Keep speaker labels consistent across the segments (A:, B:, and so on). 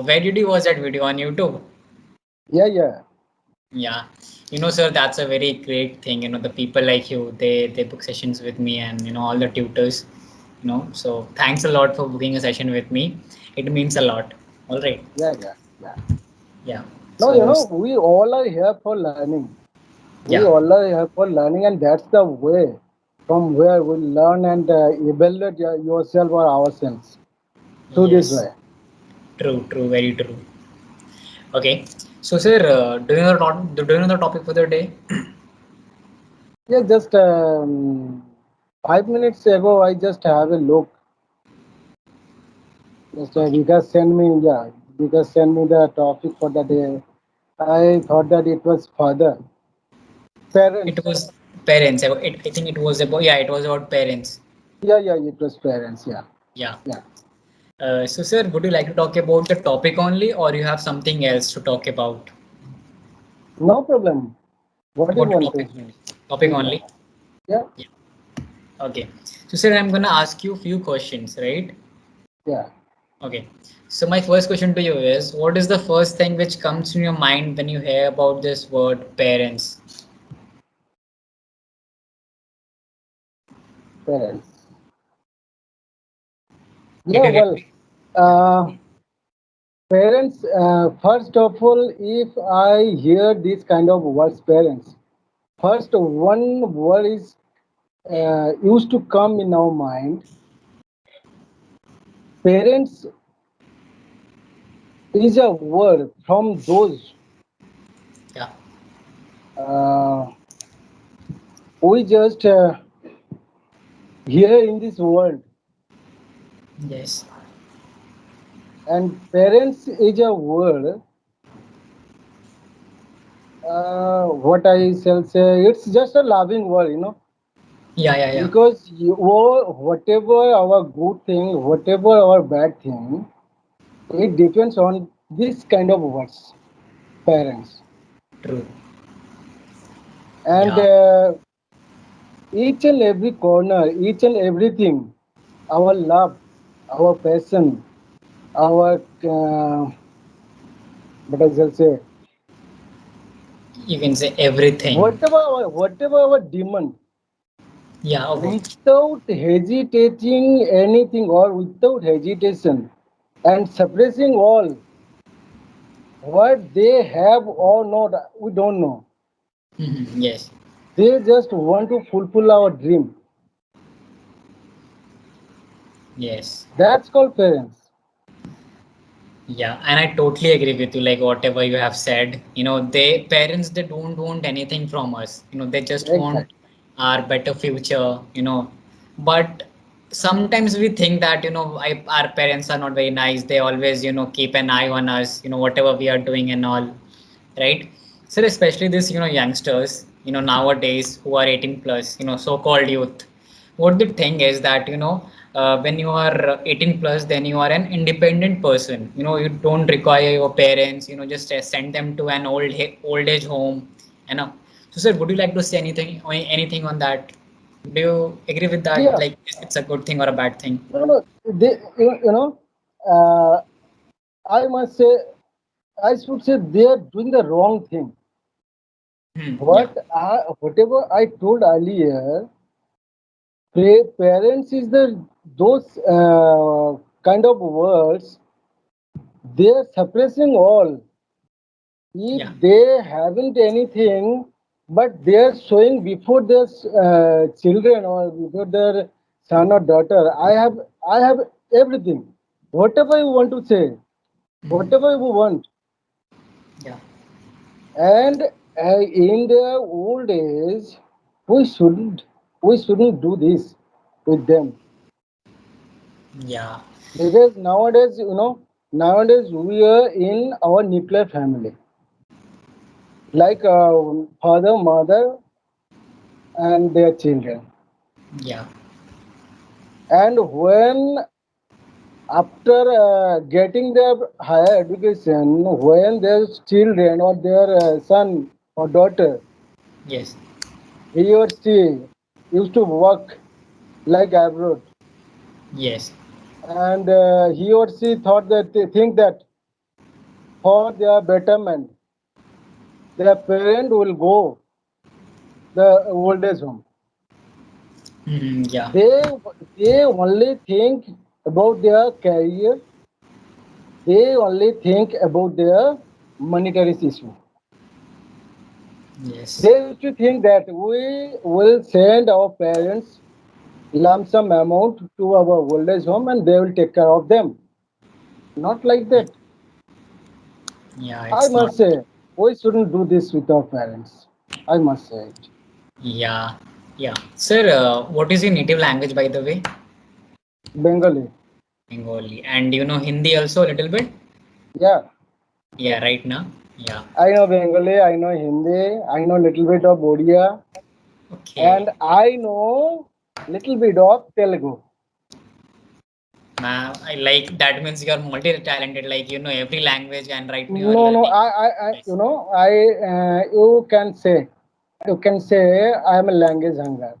A: where did you watch that video on YouTube?
B: Yeah, yeah,
A: Yeah, sir, that's a very great thing. The people like you, they book sessions with me, and all the tutors. So thanks a lot for booking a session with me. It means a lot. All right.
B: yeah, yeah, yeah.
A: Yeah.
B: No,
A: So
B: we all are here for learning. We
A: yeah,
B: all are here for learning, and that's the way from where we learn and evaluate yourself or ourselves through this
A: yes,
B: way.
A: true, true, very true. Okay. So sir, do you know the topic for the day?
B: Yeah, just 5 minutes ago, I just have a look. Just
A: Okay.
B: because send me the topic for the day. I thought that it was father,
A: It
B: parents.
A: was parents. I think it was about, yeah, it was about parents.
B: Yeah, yeah, it was parents. Yeah,
A: Yeah.
B: yeah.
A: So sir, would you like to talk about the topic only, or you have something else to talk about?
B: No problem. What do you
A: About the
B: want
A: topic
B: to
A: only. Topic
B: speak
A: only.
B: about? Yeah,
A: Yeah. Okay. So sir, I'm gonna ask you a few questions, right?
B: yeah,
A: Okay. So my first question to you is, what is the first thing which comes in your mind when you hear about this word parents?
B: parents.
A: Did
B: Yeah,
A: you get
B: well,
A: me? Yeah.
B: uh, parents. First of all, if I hear this kind of words, parents. First, one word is used to come in our mind. Parents is a word from those
A: Yeah.
B: uh, we just here in this world,
A: Yes.
B: and parents is a word, what I shall say, it's just a loving word,
A: Yeah. Yeah. Yeah.
B: because whatever our good thing, whatever our bad thing, it depends on this kind of words, parents.
A: True.
B: And
A: Yeah.
B: each and every corner, each and everything, our love, our passion, our what I shall say,
A: You can say everything.
B: whatever our demand,
A: Yeah. Okay.
B: without hesitating anything or without hesitation and suppressing all what they have or not, we don't know.
A: Yes.
B: They just want to fulfill our dream.
A: Yes.
B: That's called parents.
A: Yeah, and I totally agree with you, like whatever you have said. They parents, they don't want anything from us. They just want
B: Exactly.
A: our better future, But sometimes we think that, our parents are not very nice. They always, keep an eye on us, whatever we are doing and all, right? So especially this, youngsters, nowadays who are 18 plus, so-called youth. What the thing is that, when you are 18 plus, then you are an independent person. You don't require your parents, just send them to an old age home, you know. So sir, would you like to say anything on that? Do you agree with that?
B: Yeah.
A: Like it's a good thing or a bad thing?
B: No, no. Uh, I must say, I should say they are doing the wrong thing.
A: Yeah,
B: Whatever I told earlier, parents is the those kind of words. They are suppressing all. If
A: yeah,
B: they haven't anything, but they are showing before their children or before their son or daughter, I have everything. Whatever you want to say, whatever you want,
A: yeah,
B: and in their old age, we shouldn't we shouldn't do this with them,
A: yeah,
B: because nowadays we are in our nuclear family, like father, mother, and their children.
A: yeah,
B: And when after getting their higher education, when their children or their son or daughter,
A: yes,
B: he or she used to work like abroad,
A: yes,
B: and he or she thought that they think that, for their betterment, their parent will go the old age home.
A: Yeah.
B: They they only think about their career. They only think about their monetary issue.
A: Yes.
B: They used to think that we will send our parents lump sum amount to our old age home and they will take care of them. Not like that.
A: Yeah,
B: I
A: it's not.
B: must say, we shouldn't do this with our parents. I must say it.
A: Yeah. Yeah. Sir, what is your native language, by the way?
B: Bengali.
A: Bengali. And you know Hindi also a little bit?
B: Yeah.
A: Yeah, right now. Yeah.
B: I know Bengali, I know Hindi, I know little bit of Odia,
A: Okay.
B: and I know little bit of Telugu.
A: I like that means you're multi-talented, like you know every language, and right now you're
B: No, no,
A: learning.
B: you know, you can say I am a language hunger.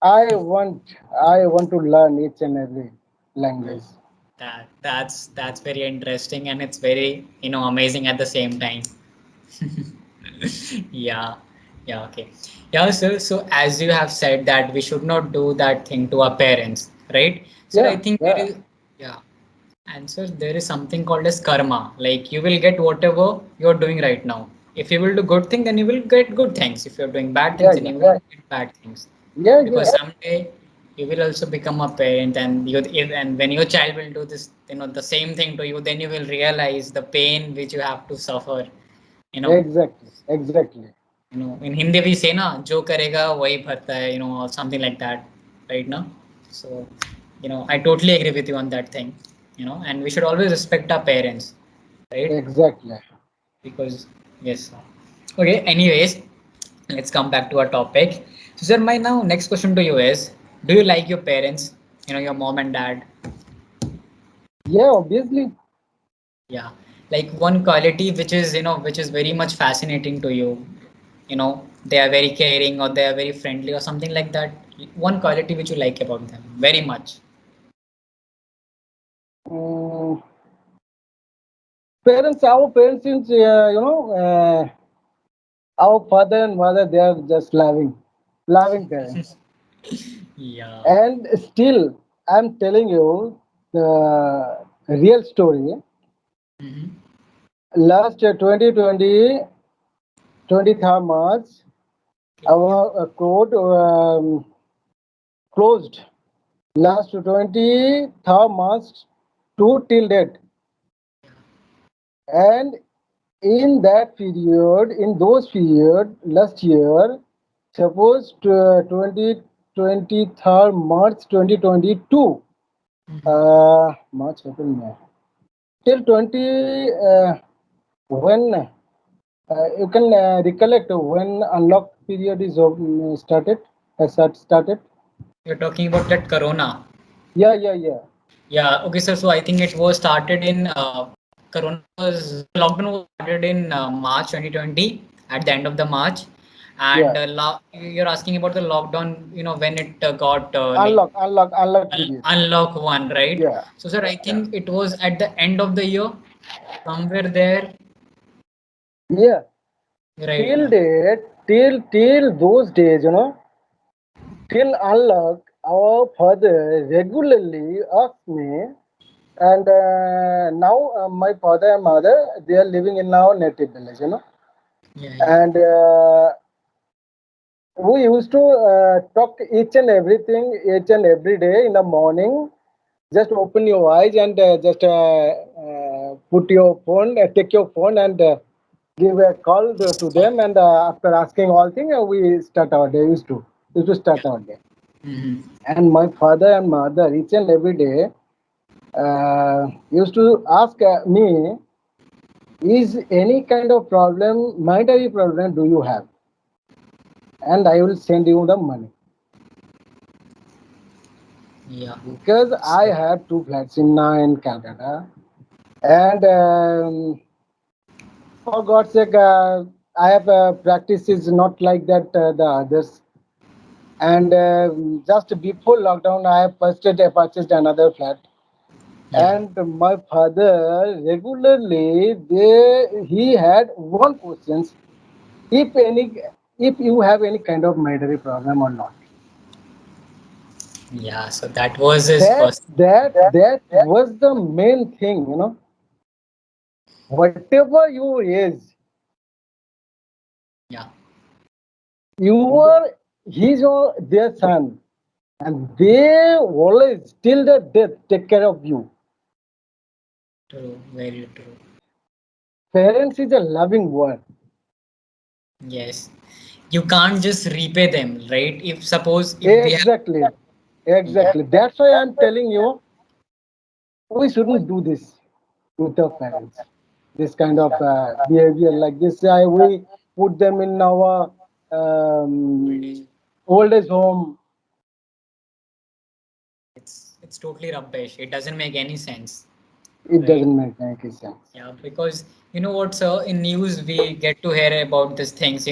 B: I want, I want to learn each and every language.
A: Oh, that's very interesting, and it's very amazing at the same time. Yeah, yeah, okay. Yeah, so as you have said that we should not do that thing to our parents, right? So I
B: Yeah,
A: think there
B: yeah,
A: is, yeah, and so there is something called as karma. Like you will get whatever you're doing right now. If you will do good thing, then you will get good things. If you're doing bad
B: yeah,
A: things, then
B: yeah,
A: you will get bad things.
B: yeah, yeah.
A: Because someday you will also become a parent, and and when your child will do this, the same thing to you, then you will realize the pain which you have to suffer. You know,
B: Exactly, exactly.
A: in Hindi we say na, जो करेगा वही भरता है, or something like that, right now. So, I totally agree with you on that thing, and we should always respect our parents, right?
B: Exactly.
A: Because yes. Okay. Anyways, let's come back to our topic. So, sir, my now next question to you is: do you like your parents? Your mom and dad.
B: Yeah, obviously.
A: Yeah. Like one quality which is very much fascinating to you. They are very caring or they are very friendly or something like that. One quality which you like about them very much.
B: Mm, parents, our parents, since our father and mother, they are just loving parents.
A: Yeah.
B: And still, I'm telling you the real story.
A: Hmm.
B: Last 2020, 23rd March,
A: Okay.
B: our court closed. Last 23rd March to till date. And in that period, in those period, last year, suppose 23rd March 2022,
A: Hmm.
B: March, April, May, till 20, when you can recollect when unlock period is started, started.
A: You're talking about that Corona.
B: Yeah, yeah, yeah,
A: Yeah. Okay, sir. So I think it was started in Corona was lockdown was started in March 2020 at the end of the March, and
B: yeah.
A: you're asking about the lockdown. When it got
B: Unlock period.
A: unlock one, right?
B: Yeah,
A: So, sir, I
B: yeah,
A: think it was at the end of the year, somewhere there,
B: yeah.
A: right?
B: Till those days, till unlock, our father regularly asked me, and now my father and mother they are living in our native village,
A: Yeah, yeah.
B: and we used to talk each and everything each and every day in the morning. Just open your eyes and just put your phone, take your phone and give a call to them. And after asking all things, we start our day. Used to start our day.
A: Hmm.
B: And my father and mother each and every day used to ask me, "Is any kind of problem, monetary problem, do you have?" And I will send you the money
A: Yeah.
B: because I
A: So,
B: have two flats in Calcutta, and for God's sake, I have practice is not like that the others. And just before lockdown, I have purchased another flat.
A: Yeah.
B: And my father regularly he had one question: if any, if you have any kind of mandatory problem or not.
A: Yeah. So that was his
B: That
A: first.
B: that was the main thing, you know. Whatever you is,
A: Yeah.
B: you are his or their son, and they always till the death take care of you.
A: True. Very true.
B: Parents is a loving word.
A: Yes. You can't just repay them, right? If suppose if we have.
B: Exactly,
A: Yeah.
B: exactly. That's why I'm telling you, we shouldn't do this with our parents. This kind of behavior like this, we put them in our
A: Old age.
B: old age home.
A: It's totally rubbish. It doesn't make any sense,
B: It
A: right?
B: doesn't make any sense.
A: Yeah, because you know what, sir, in news we get to hear about these things,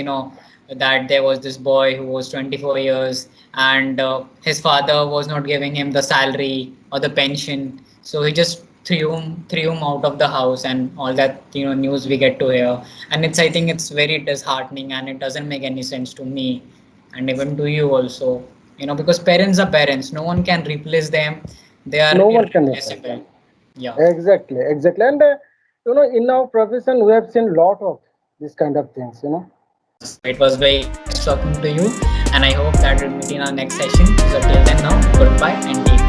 A: that there was this boy who was 24 years and his father was not giving him the salary or the pension. So he just threw him out of the house and all that, news we get to hear. And I think it's very disheartening and it doesn't make any sense to me and even to you also, because parents are parents. No one can replace them. They are
B: No one can replace
A: irreplaceable.
B: them.
A: Yeah.
B: Exactly, exactly. And in our profession, we have seen lot of this kind of things.
A: Yeah, so it was very nice talking to you, and I hope that we'll meet in our next session. So, till then, now, goodbye and take care.